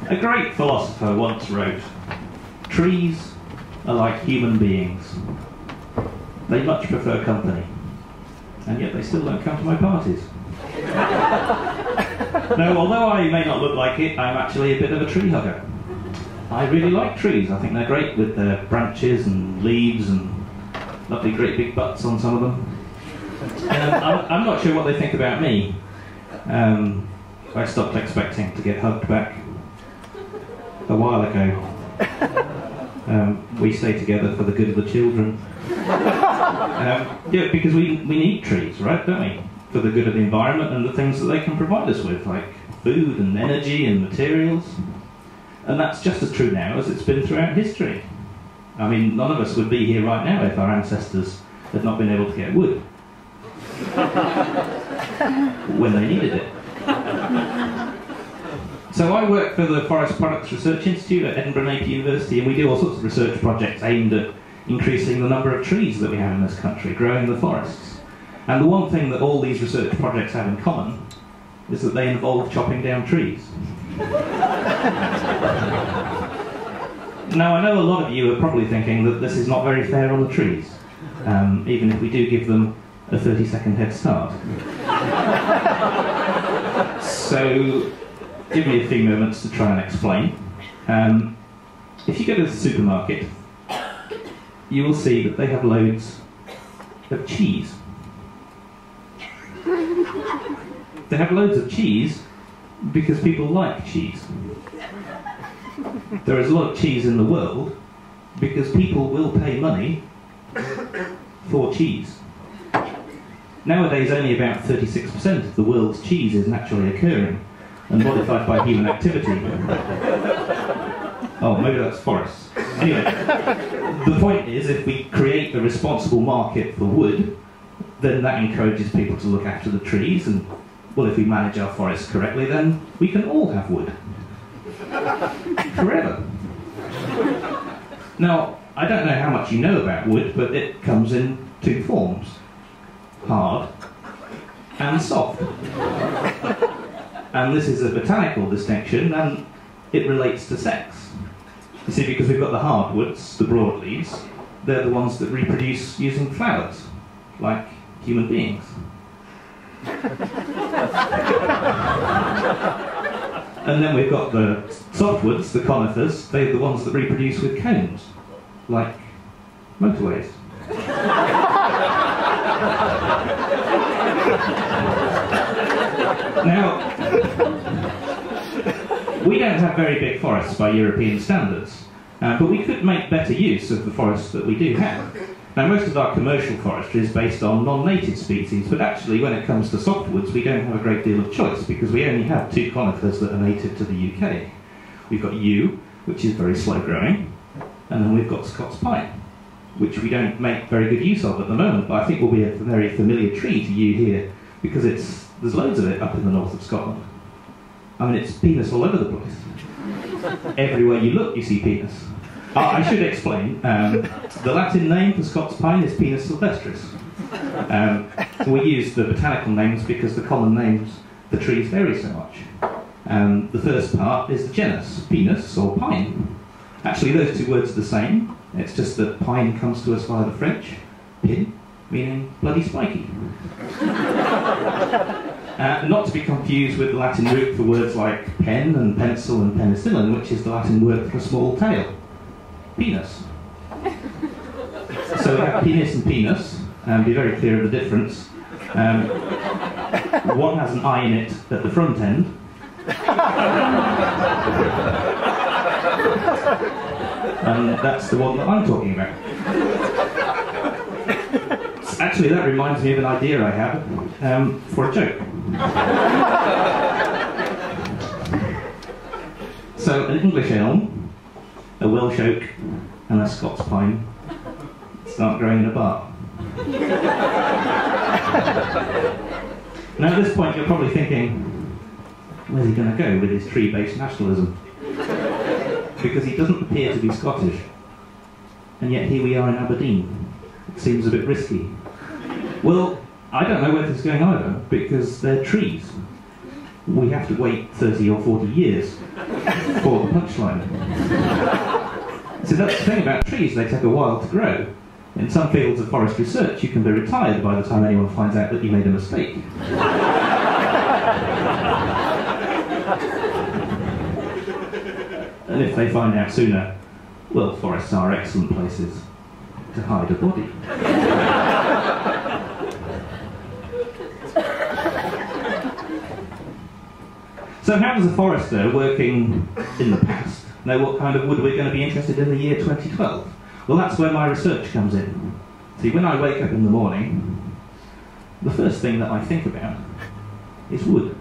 A great philosopher once wrote, "Trees are like human beings. They much prefer company, and yet they still don't come to my parties." Now, although I may not look like it, I'm actually a bit of a tree hugger. I really like trees. I think they're great with their branches and leaves and lovely great big butts on some of them. I'm not sure what they think about me. I stopped expecting to get hugged back a while ago. We stay together for the good of the children. Yeah, because we need trees, right, don't we? For the good of the environment and the things that they can provide us with, like food and energy and materials. And that's just as true now as it's been throughout history. I mean, none of us would be here right now if our ancestors had not been able to get wood when they needed it. So I work for the Forest Products Research Institute at Edinburgh Napier University, and we do all sorts of research projects aimed at increasing the number of trees that we have in this country, growing the forests. And the one thing that all these research projects have in common is that they involve chopping down trees. Now, I know a lot of you are probably thinking that this is not very fair on the trees, even if we do give them a 30-second head start. So, give me a few moments to try and explain. If you go to the supermarket, you will see that they have loads of cheese. They have loads of cheese because people like cheese. There is a lot of cheese in the world because people will pay money for cheese. Nowadays, only about 36% of the world's cheese is naturally occurring and modified by human activity. Oh, maybe that's forests. Anyway, the point is, if we create a responsible market for wood, then that encourages people to look after the trees, and, well, if we manage our forests correctly, then we can all have wood. Forever. Now, I don't know how much you know about wood, but it comes in two forms: hard and soft. And this is a botanical distinction, and it relates to sex. You see, because we've got the hardwoods, the broadleaves, they're the ones that reproduce using flowers, like human beings. And then we've got the softwoods, the conifers, they're the ones that reproduce with cones, like motorways. Now, we don't have very big forests by European standards, but we could make better use of the forests that we do have. Now, most of our commercial forestry is based on non-native species, but actually when it comes to softwoods we don't have a great deal of choice because we only have two conifers that are native to the UK. We've got yew, which is very slow growing, and then we've got Scots pine, which we don't make very good use of at the moment, but I think will be a very familiar tree to you here because there's loads of it up in the north of Scotland. I mean, it's penis all over the place. Everywhere you look, you see penis. I should explain. The Latin name for Scots pine is Pinus sylvestris. We use the botanical names because the common names for trees vary so much. The first part is the genus, Pinus, or pine. Actually, those two words are the same. It's just that pine comes to us via the French, pin, meaning bloody spiky. Not to be confused with the Latin root for words like pen and pencil and penicillin, which is the Latin word for a small tail. Penis. So we have penis and penis, and be very clear of the difference. One has an eye in it at the front end. And that's the one that I'm talking about. Actually, that reminds me of an idea I had for a joke. So, an English elm, a Welsh oak, and a Scots pine start growing in a bar. Now, at this point, you're probably thinking, where's he going to go with his tree-based nationalism? Because he doesn't appear to be Scottish. And yet here we are in Aberdeen. It seems a bit risky. Well, I don't know where this is going either, because they're trees. we have to wait 30 or 40 years for the punchline. So that's the thing about trees, they take a while to grow. In some fields of forest research, you can be retired by the time anyone finds out that you made a mistake. And if they find out sooner, well, forests are excellent places to hide a body. So how does a forester working in the past know what kind of wood we're going to be interested in the year 2012? Well, that's where my research comes in. See, when I wake up in the morning, the first thing that I think about is wood.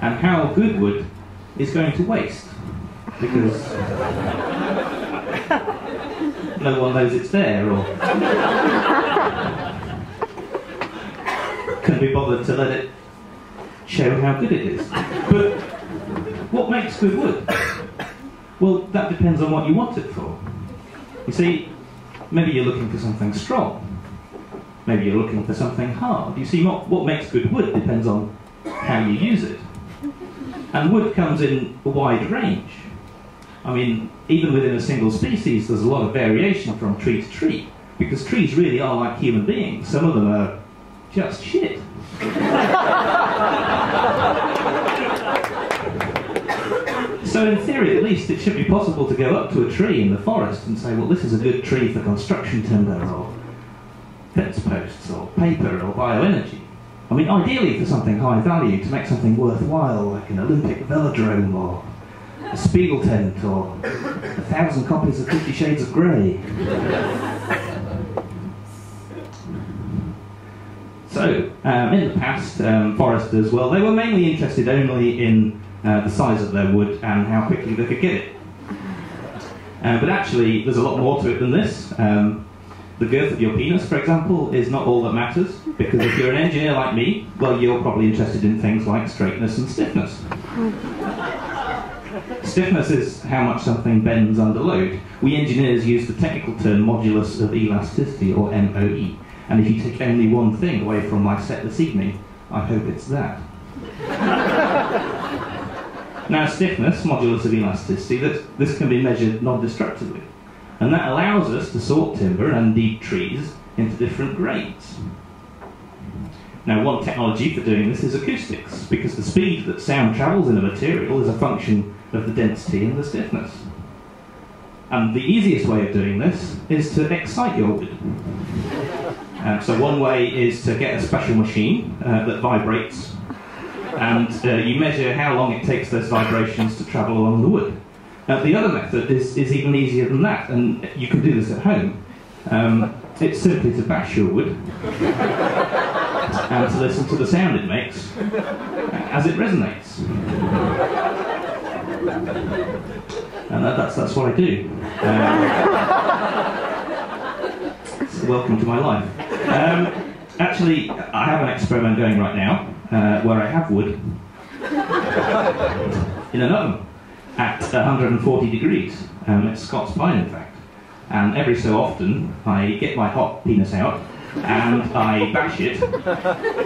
And how good wood is going to waste. Because no one knows it's there, or can be bothered to let it show how good it is. But what makes good wood? Well, that depends on what you want it for. You see, maybe you're looking for something strong. Maybe you're looking for something hard. You see, what makes good wood depends on how you use it. And wood comes in a wide range. I mean, even within a single species, there's a lot of variation from tree to tree, because trees really are like human beings. Some of them are just shit. So in theory, at least, it should be possible to go up to a tree in the forest and say, well, this is a good tree for construction timber, or fence posts, or paper, or bioenergy. I mean, ideally for something high value, to make something worthwhile, like an Olympic velodrome, or a Spiegel tent, or 1,000 copies of 50 Shades of Grey. So, in the past, foresters, well, they were mainly interested only in the size of their wood and how quickly they could get it. But actually, there's a lot more to it than this. The girth of your penis, for example, is not all that matters, because if you're an engineer like me, well, you're probably interested in things like straightness and stiffness. Stiffness is how much something bends under load. We engineers use the technical term modulus of elasticity, or MOE. And if you take only one thing away from my set this evening, I hope it's that. Now, stiffness, modulus of elasticity, this can be measured non-destructively. And that allows us to sort timber, and indeed trees, into different grades. Now, one technology for doing this is acoustics, because the speed that sound travels in a material is a function of the density and the stiffness. And the easiest way of doing this is to excite your wood. So one way is to get a special machine that vibrates, and you measure how long it takes those vibrations to travel along the wood. The other method is even easier than that, and you can do this at home. It's simply to bash your wood and to listen to the sound it makes as it resonates. And that's what I do. So welcome to my life. Actually, I have an experiment going right now where I have wood in an oven at 140 degrees. It's Scots pine, in fact. And every so often, I get my hot penis out and I bash it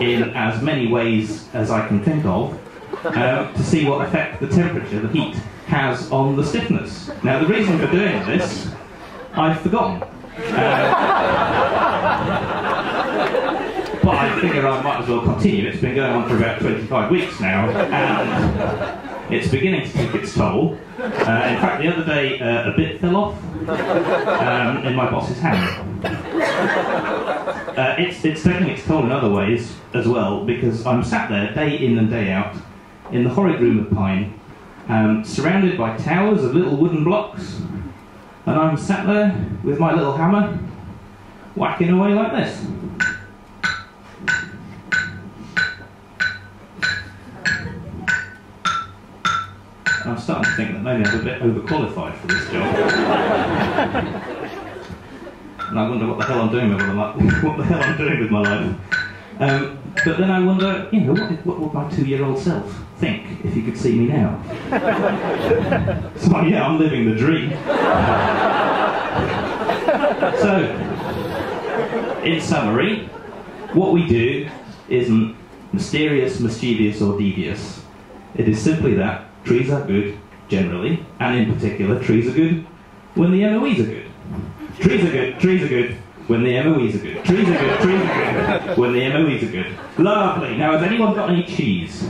in as many ways as I can think of to see what effect the temperature, the heat, has on the stiffness. Now, the reason for doing this, I've forgotten. But I figure I might as well continue. It's been going on for about 25 weeks now, and it's beginning to take its toll. In fact, the other day, a bit fell off in my boss's hand. It's taking its toll in other ways as well, because I'm sat there day in and day out in the horrid room of pine, surrounded by towers of little wooden blocks, and I'm sat there with my little hammer, whacking away like this. And I'm starting to think that maybe I'm a bit overqualified for this job. And I wonder what the hell I'm doing with my life. But then I wonder, you know, what would my 2-year-old self think if he could see me now? So yeah, I'm living the dream. So, in summary, what we do isn't mysterious, mischievous, or devious. It is simply that trees are good, generally, and in particular, trees are good when the MOEs are good. Trees are good when the MOEs are good. Trees are good when the MOEs are good. Lovely. Now, has anyone got any cheese?